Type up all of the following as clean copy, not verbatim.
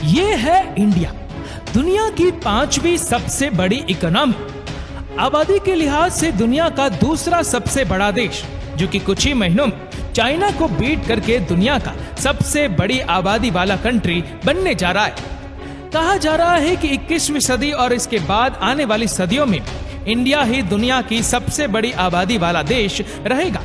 ये है इंडिया, दुनिया की 5वीं सबसे बड़ी इकोनॉमी, आबादी के लिहाज से दुनिया का दूसरा सबसे बड़ा देश, जो कि कुछ ही महीनों में चाइना को बीट करके दुनिया का सबसे बड़ी आबादी वाला कंट्री बनने जा रहा है। कहा जा रहा है कि 21वीं सदी और इसके बाद आने वाली सदियों में इंडिया ही दुनिया की सबसे बड़ी आबादी वाला देश रहेगा।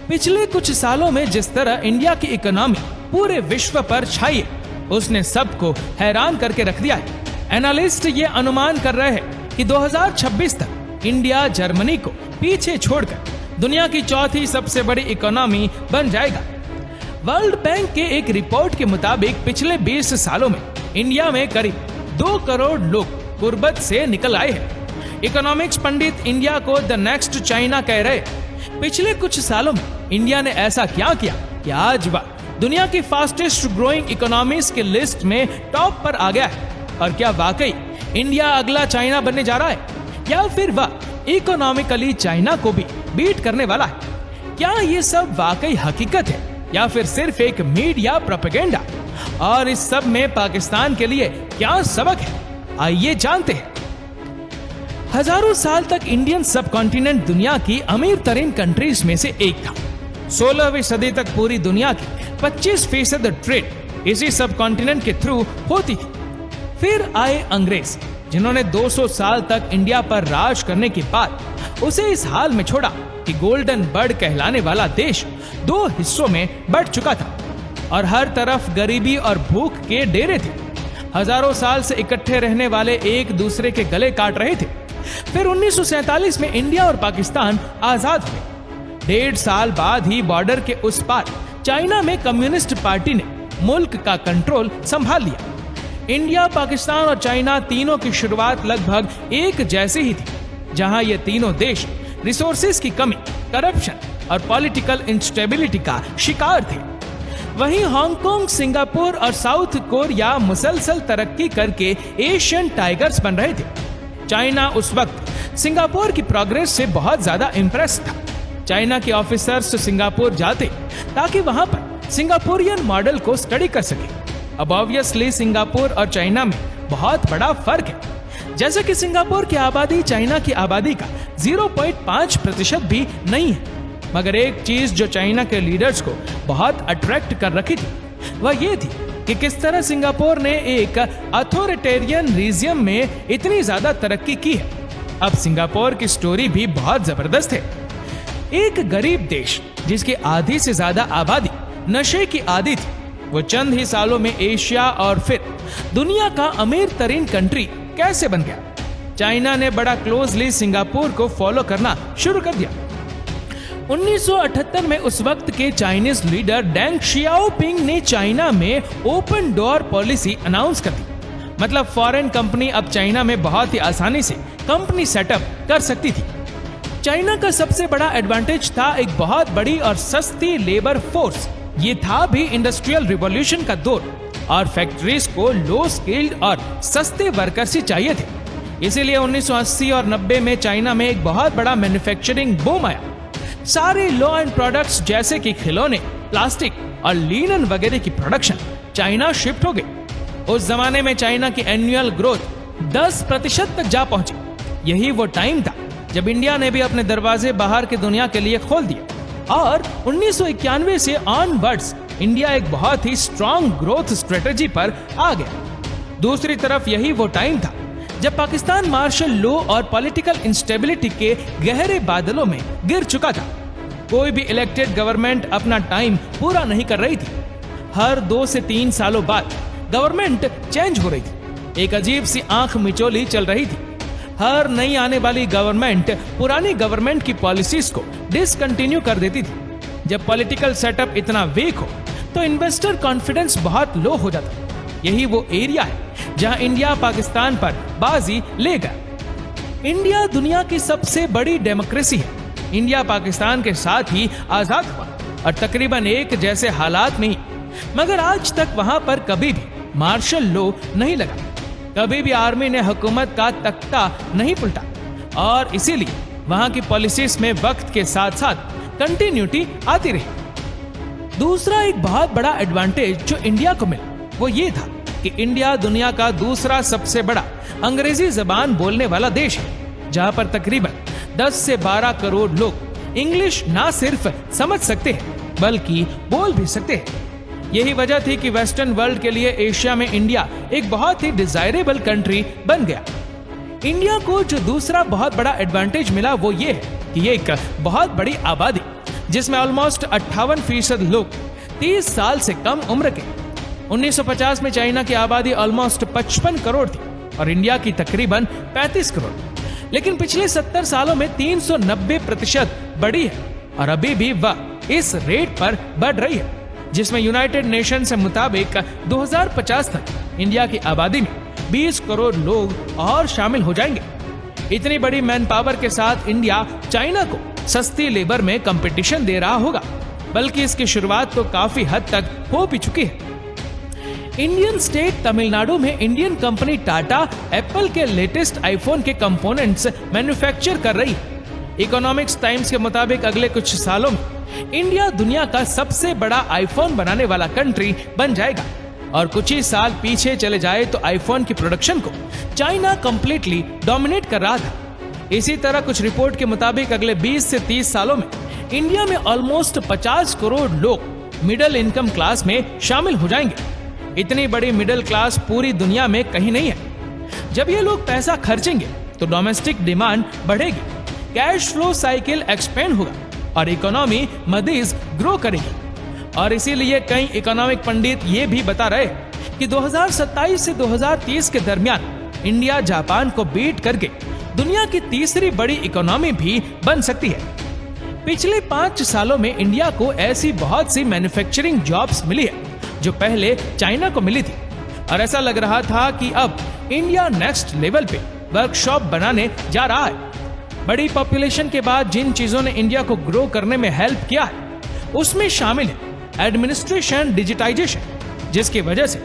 पिछले कुछ सालों में जिस तरह इंडिया की इकोनॉमी पूरे विश्व पर छाई है, उसने सबको हैरान करके रख दिया है। एनालिस्ट ये अनुमान कर रहे हैं कि 2026 तक इंडिया जर्मनी को पीछे छोड़कर दुनिया की चौथी सबसे बड़ी इकोनॉमी बन जाएगा। वर्ल्ड बैंक के एक रिपोर्ट के मुताबिक पिछले 20 सालों में इंडिया में करीब 2 करोड़ लोग गुर्बत से निकल आए हैं। इकोनॉमिक्स पंडित इंडिया को द नेक्स्ट चाइना कह रहे हैं। पिछले कुछ सालों में इंडिया ने ऐसा क्या किया कि आज वह दुनिया की फास्टेस्ट ग्रोइंग इकोनॉमीज की लिस्ट में टॉप पर आ गया है? और क्या वाकई इंडिया अगला चाइना बनने जा रहा है, या फिर वह इकोनॉमिकली चाइना को भी बीट करने वाला है? क्या ये सब वाकई हकीकत है या फिर सिर्फ एक मीडिया प्रोपेगेंडा? और इस सब में पाकिस्तान के लिए क्या सबक है, आइए जानते हैं। हजारों साल तक इंडियन सब कॉन्टिनेंट दुनिया की अमीर तरीन कंट्रीज में से एक था। 16वीं सदी तक पूरी दुनिया की 25% ट्रेड इसी सब कॉन्टिनेंट के थ्रू होती थी। फिर आए अंग्रेज, जिन्होंने 200 साल तक इंडिया पर राज करने के बाद उसे इस हाल में छोड़ा कि गोल्डन बर्ड कहलाने वाला देश 2 हिस्सों में बंट चुका था और हर तरफ गरीबी और भूख के डेरे थे। हजारों साल से इकट्ठे रहने वाले एक दूसरे के गले काट रहे थे। फिर 1947 में इंडिया और पाकिस्तान आजाद हुए। 1.5 साल बाद ही बॉर्डर के उस पार चाइना में कम्युनिस्ट पार्टी ने मुल्क का कंट्रोल संभाल लिया। इंडिया, पाकिस्तान और चाइना तीनों की शुरुआत लगभग एक जैसी ही थी, जहां ये तीनों देश रिसोर्सेज की कमी, करप्शन और पॉलिटिकल इंस्टेबिलिटी का शिकार थे। वहीं हांगकांग, सिंगापुर और साउथ कोरिया मुसलसल तरक्की करके एशियन टाइगर्स बन रहे थे। चाइना उस वक्त सिंगापुर की प्रोग्रेस से बहुत ज्यादा इंप्रेस था। चाइना के ऑफिसर्स सिंगापुर जाते ताकि वहां पर सिंगापुरियन मॉडल को स्टडी कर सके। अब ऑब्वियसली सिंगापुर और चाइना में बहुत बड़ा फर्क है। जैसे कि सिंगापुर की आबादी चाइना की आबादी का 0.5% भी नहीं है, मगर एक चीज जो चाइना के लीडर्स को बहुत अट्रैक्ट कर रखी थी, वह ये थी कि किस तरह सिंगापुर ने एक अथॉरिटेरियन रीजियम में इतनी ज्यादा तरक्की की है। अब सिंगापुर की स्टोरी भी बहुत जबरदस्त है। एक गरीब देश जिसकी आधी से ज्यादा आबादी नशे की आदी थी, वो चंद ही सालों में एशिया और फिर दुनिया का अमीर तरीन कंट्री कैसे बन गया? चाइना ने बड़ा क्लोजली सिंगापुर को फॉलो करना शुरू कर दिया। 1978 में उस वक्त के चाइनीज लीडर डेंग शियाओपिंग ने चाइना में ओपन डोर पॉलिसी अनाउंस कर दी। मतलब फॉरेन कंपनी अब चाइना में बहुत ही आसानी से कंपनी सेटअप कर सकती थी। चाइना का सबसे बड़ा एडवांटेज था एक बहुत बड़ी और सस्ती लेबर फोर्स। ये था भी इंडस्ट्रियल रिवॉल्यूशन का दौर और फैक्ट्रीज को लो स्किल्ड और सस्ते वर्कर्स ही चाहिए थे। इसीलिए 1980 और 90 में चाइना में एक बहुत बड़ा मैन्युफैक्चरिंग बूम आया। सारे लो एंड प्रोडक्ट्स जैसे कि खिलौने, प्लास्टिक और लिनन वगैरह की प्रोडक्शन चाइना शिफ्ट हो गई। उस जमाने में चाइना की एनुअल ग्रोथ 10% तक जा पहुंची। यही वो टाइम था जब इंडिया ने भी अपने दरवाजे बाहर की दुनिया के लिए खोल दिए और 1991 से ऑनवर्ड्स इंडिया एक बहुत ही स्ट्रॉन्ग ग्रोथ स्ट्रेटेजी पर आ गया। दूसरी तरफ यही वो टाइम था जब पाकिस्तान मार्शल लॉ और पॉलिटिकल इंस्टेबिलिटी के गहरे बादलों में गिर चुका था। कोई भी इलेक्टेड गवर्नमेंट अपना टाइम पूरा नहीं कर रही थी। हर 2 से 3 सालों बाद गवर्नमेंट चेंज हो रही थी। एक अजीब सी आंख मिचोली चल रही थी। हर नई आने वाली गवर्नमेंट पुरानी गवर्नमेंट की पॉलिसीज को डिसकंटिन्यू कर देती थी। जब पॉलिटिकल सेटअप इतना वीक हो तो इन्वेस्टर कॉन्फिडेंस बहुत लो हो जाता। यही वो एरिया है जहां इंडिया पाकिस्तान पर बाजी ले गया। इंडिया दुनिया की सबसे बड़ी डेमोक्रेसी है। इंडिया पाकिस्तान के साथ ही आजाद हुआ और तकरीबन एक जैसे हालात में ही, मगर आज तक वहां पर कभी भी मार्शल लॉ नहीं लगा, कभी भी आर्मी ने हुकूमत का तख्ता नहीं पलटा और इसीलिए वहां की पॉलिसीज में वक्त के साथ साथ कंटिन्यूटी आती रही। दूसरा एक बहुत बड़ा एडवांटेज जो इंडिया को मिला वो ये था कि इंडिया दुनिया का दूसरा सबसे बड़ा अंग्रेजी जबान बोलने वाला देश है, जहां पर तकरीबन 10 से 12 करोड़ लोग इंग्लिश ना सिर्फ समझ सकते हैं बल्कि बोल भी सकते हैं। यही वजह थी कि वेस्टर्न वर्ल्ड के लिए एशिया में इंडिया एक बहुत ही डिजायरेबल कंट्री बन गया। इंडिया को जो दूसरा बहुत बड़ा एडवांटेज मिला वो ये है कि ये एक बहुत बड़ी आबादी, जिसमें ऑलमोस्ट 58% लोग 30 साल से कम उम्र के। 1950 में चाइना की आबादी ऑलमोस्ट 55 करोड़ थी और इंडिया की तकरीबन 35 करोड़, लेकिन पिछले 70 सालों में 390% बढ़ी है और अभी भी वह इस रेट पर बढ़ रही है, जिसमें यूनाइटेड नेशन के मुताबिक 2050 तक इंडिया की आबादी में 20 करोड़ लोग और शामिल हो जाएंगे। इतनी बड़ी मैन पावर के साथ इंडिया चाइना को सस्ती लेबर में कंपटीशन दे रहा होगा, बल्कि इसकी शुरुआत तो काफी हद तक हो भी चुकी है। इंडियन स्टेट तमिलनाडु में इंडियन कंपनी टाटा एप्पल के लेटेस्ट आईफोन के कंपोनेंट्स मैन्युफैक्चर कर रही है। इकोनॉमिक्स टाइम्स के मुताबिक अगले कुछ सालों में इंडिया दुनिया का सबसे बड़ा आईफोन बनाने वाला कंट्री बन जाएगा और कुछ ही साल पीछे चले जाए तो आईफोन की प्रोडक्शन को चाइना कंप्लीटली डोमिनेट कर रहा था। इसी तरह कुछ रिपोर्ट के मुताबिक अगले 20 से 30 सालों में इंडिया में ऑलमोस्ट 50 करोड़ लोग मिडिल इनकम क्लास में शामिल हो जाएंगे। इतनी बड़ी मिडिल क्लास पूरी दुनिया में कहीं नहीं है। जब ये लोग पैसा खर्चेंगे तो डोमेस्टिक डिमांड बढ़ेगी, कैश फ्लो साइकिल एक्सपेंड होगा और इकोनॉमी मजीद ग्रो करेगी। और इसीलिए कई इकोनॉमिक पंडित ये भी बता रहे कि 2027 से 2030 के दरमियान इंडिया जापान को बीट करके दुनिया की तीसरी बड़ी इकोनॉमी भी बन सकती है। पिछले 5 सालों में इंडिया को ऐसी बहुत सी मैन्युफैक्चरिंग जॉब्स मिली है जो पहले चाइना को मिली थी और ऐसा लग रहा था कि अब इंडिया नेक्स्ट लेवल पे वर्कशॉप बनाने जा रहा है। बड़ी पॉपुलेशन के बाद जिन चीजों ने इंडिया को ग्रो करने में हेल्प किया है उसमें शामिल है एडमिनिस्ट्रेशन डिजिटाइजेशन, जिसकी वजह से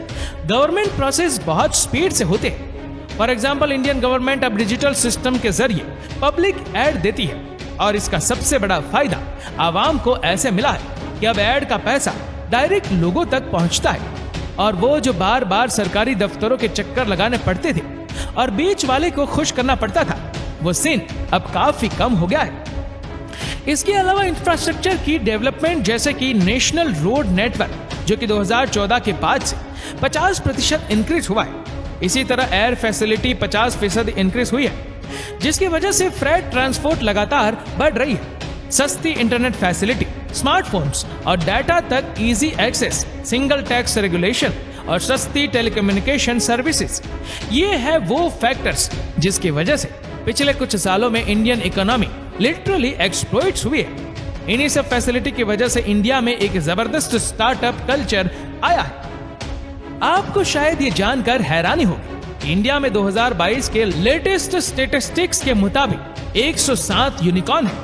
गवर्नमेंट प्रोसेस बहुत स्पीड से होते हैं। फॉर एग्जाम्पल इंडियन गवर्नमेंट अब डिजिटल सिस्टम के जरिए पब्लिक एड देती है और इसका सबसे बड़ा फायदा आवाम को ऐसे मिला है कि अब एड का पैसा डायरेक्ट लोगों तक पहुंचता है और वो जो बार बार सरकारी दफ्तरों के चक्कर लगाने पड़ते थे और बीच वाले को खुश करना पड़ता था, वो सीन अब काफी कम हो गया है। इसके अलावा इंफ्रास्ट्रक्चर की डेवलपमेंट जैसे कि नेशनल रोड नेटवर्क जो कि 2014 के बाद से 50% इंक्रीज हुआ है। इसी तरह एयर फैसिलिटी 50% इंक्रीज हुई है, जिसकी वजह से फ्रेट ट्रांसपोर्ट लगातार बढ़ रही है। सस्ती इंटरनेट फैसिलिटी, स्मार्टफोन्स और डाटा तक easy access, single tax regulation और सस्ती टेलीकम्युनिकेशन सर्विसेज, ये है वो फैक्टर्स जिसकी वजह से पिछले कुछ सालों में इंडियन इकोनॉमी लिटरली एक्सप्लॉइट हुई है। इन्हीं सब फैसिलिटी की वजह से इंडिया में एक जबरदस्त स्टार्टअप कल्चर आया है। आपको शायद ये जानकर हैरानी होगी कि इंडिया में 2022 के लेटेस्ट स्टेटिस्टिक्स के मुताबिक 107 यूनिकॉर्न है,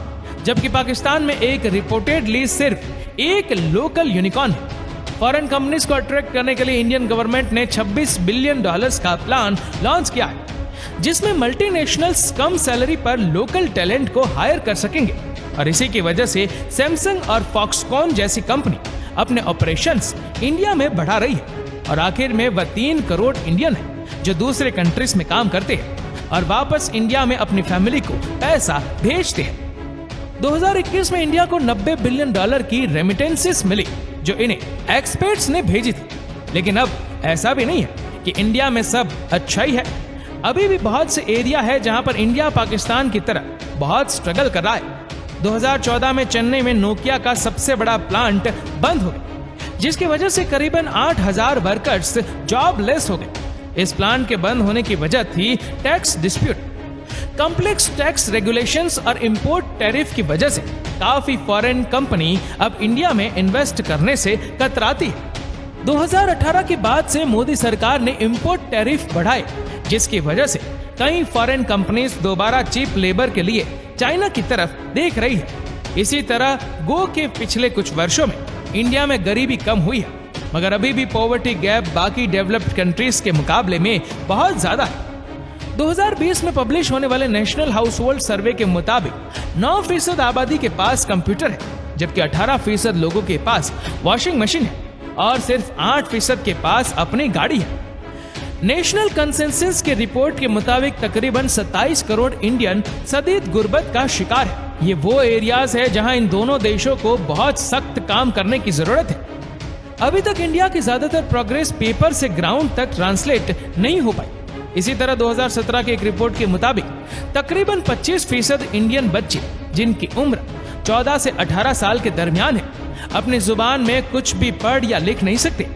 जबकि पाकिस्तान में एक रिपोर्टेडली सिर्फ एक लोकल यूनिकॉर्न है। फॉरेन कंपनीज को अट्रैक्ट करने के लिए इंडियन गवर्नमेंट ने $26 बिलियन का प्लान लॉन्च किया है, जिसमें मल्टीनेशनल्स कम सैलरी पर लोकल टैलेंट को हायर कर सकेंगे और इसी की वजह से सैमसंग और फॉक्सकॉन जैसी कंपनी अपने ऑपरेशंस इंडिया में बढ़ा रही है और आखिर में वह 3 करोड़ इंडियन है जो दूसरे कंट्रीज में काम करते हैं और वापस इंडिया में अपनी फैमिली को पैसा भेजते हैं। 2021 में इंडिया को $90 बिलियन की रेमिटेंसेस मिली जो इन्हें एक्सपर्ट्स ने भेजी थी, लेकिन अब ऐसा भी नहीं है कि इंडिया में सब अच्छा ही है। अभी भी बहुत से एरिया है जहां पर इंडिया पाकिस्तान की तरह बहुत स्ट्रगल कर रहा है। 2014 में चेन्नई में नोकिया का सबसे बड़ा प्लांट बंद हो गया, जिसकी वजह से करीबन 8,000 वर्कर्स जॉबलेस हो गए। इस प्लांट के बंद होने की वजह थी tax dispute, complex tax regulations और इंपोर्ट टैरिफ की वजह से काफी फॉरेन कंपनी अब इंडिया में इन्वेस्ट करने से कतराती है। 2018 के बाद से मोदी सरकार ने इंपोर्ट टैरिफ बढ़ाए, जिसकी वजह से कई फॉरेन कंपनीज दोबारा चीप लेबर के लिए चाइना की तरफ देख रही है। इसी तरह गो के पिछले कुछ वर्षों में इंडिया में गरीबी कम हुई है, मगर अभी भी पॉवर्टी गैप बाकी डेवलप्ड कंट्रीज के मुकाबले में बहुत ज्यादा है। 2020 में पब्लिश होने वाले नेशनल हाउस होल्ड सर्वे के मुताबिक 9% आबादी के पास कंप्यूटर है, जबकि 18% लोगों के पास वॉशिंग मशीन है और सिर्फ 8% के पास अपनी गाड़ी है। नेशनल कंसेंसस के रिपोर्ट के मुताबिक तकरीबन 27 करोड़ इंडियन शदीद गुर्बत का शिकार है। ये वो एरियाज है जहां इन दोनों देशों को बहुत सख्त काम करने की जरूरत है। अभी तक इंडिया की ज्यादातर प्रोग्रेस पेपर से ग्राउंड तक ट्रांसलेट नहीं हो पाई। इसी तरह 2017 की एक रिपोर्ट के मुताबिक तकरीबन 25% इंडियन बच्चे जिनकी उम्र 14 से 18 साल के दरमियान है, अपनी जुबान में कुछ भी पढ़ या लिख नहीं सकते।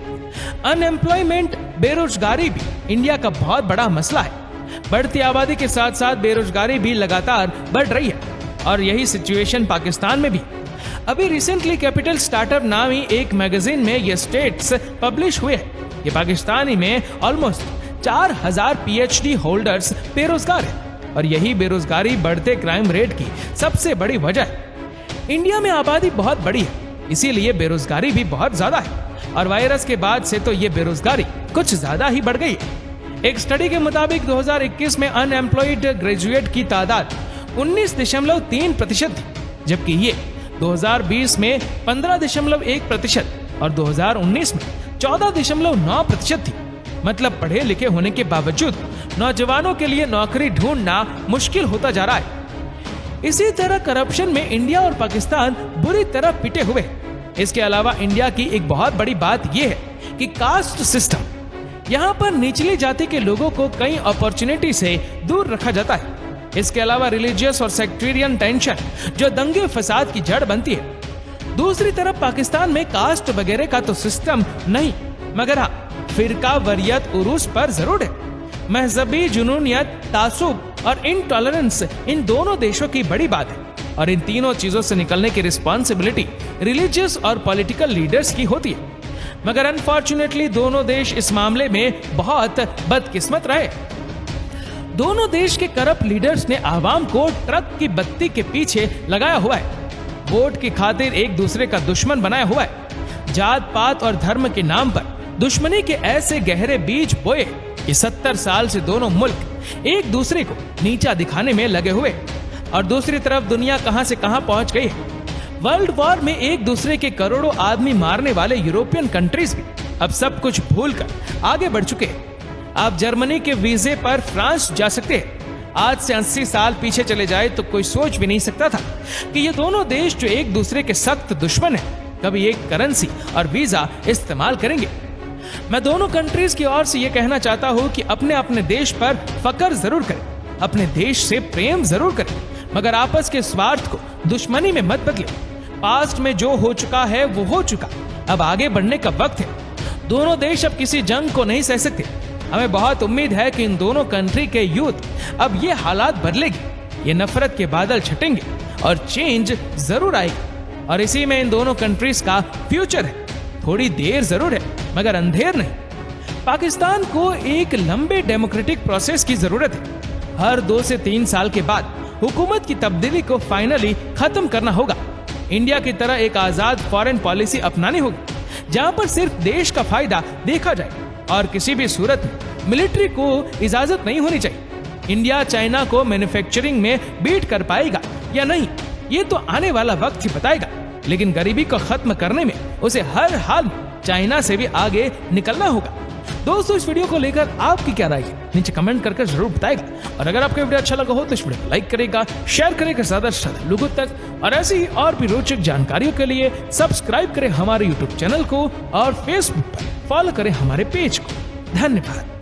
अनएम्प्लॉयमेंट, बेरोजगारी भी इंडिया का बहुत बड़ा मसला है। बढ़ती आबादी के साथ साथ बेरोजगारी भी लगातार बढ़ रही है और यही सिचुएशन पाकिस्तान में भी। अभी रिसेंटली कैपिटल स्टार्टअप नामी एक मैगजीन में ये स्टेट्स पब्लिश हुए हैं। ये पाकिस्तानी में ऑलमोस्ट 4000 PhD होल्डर्स बेरोजगार है और यही बेरोजगारी बढ़ते क्राइम रेट की सबसे बड़ी वजह है। इंडिया में आबादी बहुत बड़ी है, इसीलिए बेरोजगारी भी बहुत ज्यादा है और वायरस के बाद से तो ये बेरोजगारी कुछ ज्यादा ही बढ़ गई है। एक स्टडी के मुताबिक 2021 में अनएम्प्लॉयड ग्रेजुएट की तादाद 19.3% थी, जबकि ये 2020 में 15.1% और 2019 में 14.9% थी। मतलब पढ़े लिखे होने के बावजूद नौजवानों के लिए नौकरी ढूंढना मुश्किल होता जा रहा है। इसी तरह करप्शन में इंडिया और पाकिस्तान बुरी तरह पिटे हुए हैं। इसके अलावा इंडिया की एक बहुत बड़ी बात यह है कि कास्ट सिस्टम, यहाँ पर निचली जाति के लोगों को कई अपॉर्चुनिटी से दूर रखा जाता है। इसके अलावा रिलीजियस और सेक्टेरियन टेंशन जो दंगे फसाद की जड़ बनती है। दूसरी तरफ पाकिस्तान में कास्ट वगैरह का तो सिस्टम नहीं, मगर हाँ फिरका वरियत उरूस पर जरूर है। मजहबी जुनूनियत, तासुब और इनटॉलरेंस इन दोनों देशों की बड़ी बात है और इन तीनों चीजों से निकलने की रिस्पॉन्सिबिलिटी रिलीजियस और पॉलिटिकल लीडर्स की होती है। मगर अनफॉर्चुनेटली दोनों देश इस मामले में बहुत बदकिस्मत रहे। दोनों देश के करप्ट लीडर्स ने आवाम को ट्रक की बत्ती के पीछे लगाया हुआ है, वोट की खातिर एक दूसरे का दुश्मन बनाया हुआ है। जात पात और धर्म के नाम पर दुश्मनी के ऐसे गहरे बीज बोए कि 70 साल से दोनों मुल्क एक दूसरे को नीचा दिखाने में लगे हुए और दूसरी तरफ दुनिया कहां से कहां पहुंच गई है। वर्ल्ड वॉर में एक दूसरे के करोड़ों आदमी मारने वाले यूरोपियन कंट्रीज भी अब सब कुछ भूलकर आगे बढ़ चुके हैं। आप जर्मनी के वीजे पर फ्रांस जा सकते हैं। आज से 80 साल पीछे चले जाए तो कोई सोच भी नहीं सकता था कि ये दोनों देश जो एक दूसरे के सख्त दुश्मन हैं, कभी एक करेंसी और वीजा इस्तेमाल करेंगे। मैं दोनों कंट्रीज की ओर से ये कहना चाहता हूँ कि अपने अपने देश पर फक्र जरूर करें, अपने देश से प्रेम जरूर करें, मगर आपस के स्वार्थ को दुश्मनी में मत बदले। पास्ट में जो हो चुका है वो हो चुका, अब आगे बढ़ने का वक्त है। दोनों देश अब किसी जंग को नहीं सह सकते। हमें बहुत उम्मीद है कि इन दोनों कंट्री के यूथ अब ये हालात बदलेगी, ये नफरत के बादल छटेंगे और चेंज जरूर आएगी और इसी में इन दोनों कंट्रीज का फ्यूचर है। थोड़ी देर जरूर है मगर अंधेर नहीं। पाकिस्तान को एक लंबे डेमोक्रेटिक प्रोसेस की जरूरत है। हर 2 से 3 साल के बाद हुकूमत की तब्दीली को फाइनली खत्म करना होगा। इंडिया की तरह एक आजाद फॉरेन पॉलिसी अपनानी होगी जहां पर सिर्फ देश का फायदा देखा जाए और किसी भी सूरत में मिलिट्री को इजाजत नहीं होनी चाहिए। इंडिया चाइना को मैन्युफैक्चरिंग में बीट कर पाएगा या नहीं, ये तो आने वाला वक्त ही बताएगा, लेकिन गरीबी को खत्म करने में उसे हर हाल में चाइना से भी आगे निकलना होगा। दोस्तों, इस वीडियो को लेकर आपकी क्या राय है नीचे कमेंट करके जरूर बताएगा और अगर आपको वीडियो अच्छा लगा हो तो इस वीडियो को लाइक करेगा, शेयर करेगा ज्यादा से ज्यादा लोगों तक और ऐसी ही और भी रोचक जानकारियों के लिए सब्सक्राइब करें हमारे YouTube चैनल को और Facebook पर फॉलो करें हमारे पेज को। धन्यवाद।